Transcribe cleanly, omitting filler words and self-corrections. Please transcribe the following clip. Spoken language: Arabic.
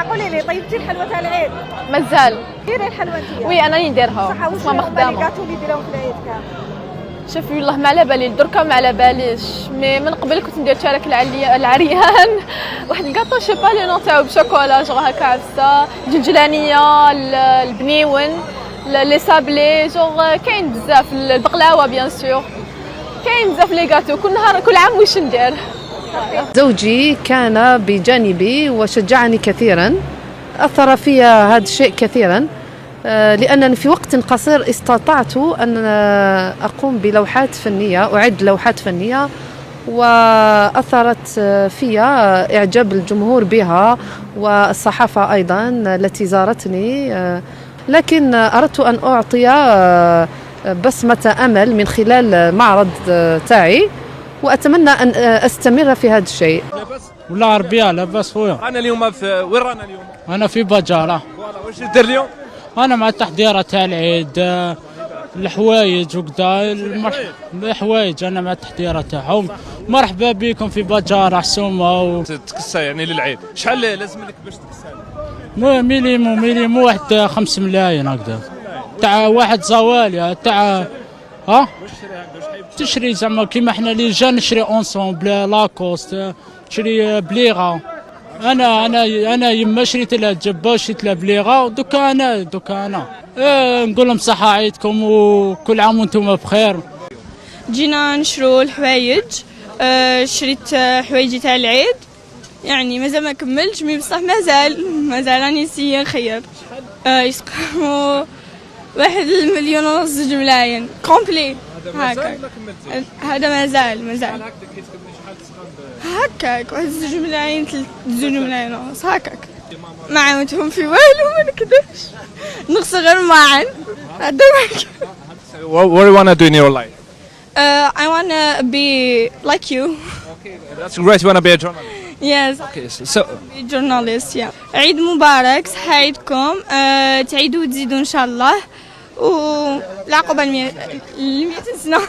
قولي لي طيبتي الحلوى تاع العيد؟ مازال. ديري الحلوى انتيا؟ وي انا نديرها صح. ما خدامه. الكاتو اللي يديروهم في العيد كاع؟ شوفي والله ما على بالي دركا ما على باليش، مي من قبل كنت ندير تشارك العريان واحد الكاطو شي با لو نون تاعو بشوكولا جوغ هكا عفسه الجنجلانيه البنيون لي سابلي جوغ كاين بزاف البقلاوه بيان سور كاين بزاف لي كاطو كل نهار كل عام واش ندير. زوجي كان بجانبي وشجعني كثيرا، أثر في هذا الشيء كثيرا، لأنني في وقت قصير استطعت أن أقوم بلوحات فنية، أعد لوحات فنية، وأثرت في إعجاب الجمهور بها والصحافة أيضا التي زارتني. لكن أردت أن أعطي بصمة أمل من خلال معرض تاعي، وأتمنى أن أستمر في هذا الشيء. والله ربيع لاباس خويا. أنا اليوم وين رانا اليوم؟ أنا في بجارة. واش دير اليوم؟ أنا مع التحضيرات تاع العيد، الحوايج وكذا، الحوايج أنا مع التحضيرات تاعهم. مرحبا بكم في بجارة حسومة تكسى يعني للعيد، شحال لازم لك باش تكسى؟ ميليمو واحد 5 ملايين هكذا. تاع واحد زوالي تاع تشري زعما كيما حنا اللي جا نشري اونسومبل لاكوست، تشري بليغا. انا يما شريت لها جبه وشريت لها بليغا، دوكا انا نقول لهم صحه عيدكم وكل عام وانتم بخير. جينا نشرو الحوايج، شريت حوايجي تاع العيد، يعني مازال ما كملتش مي بصح مازال راني نسيي نخير. يسقموا 1.5 مليون 2 ملايين كومبلي هكاك. هذا مازال هكاك 2 ملايين 2 ملايين ونص هكاك. ما عاونتهم في والو، ما نكذبش، نغسل غير معن. هذا What do you wanna do in your life? I wanna be like you. Okay, that's great. You wanna be a journalist? Yes. Okay, so be a journalist. Yeah. عيد مبارك، صحة عيدكم، تعيدوا وتزيدوا إن شاء الله، والعقبة 100 سنة.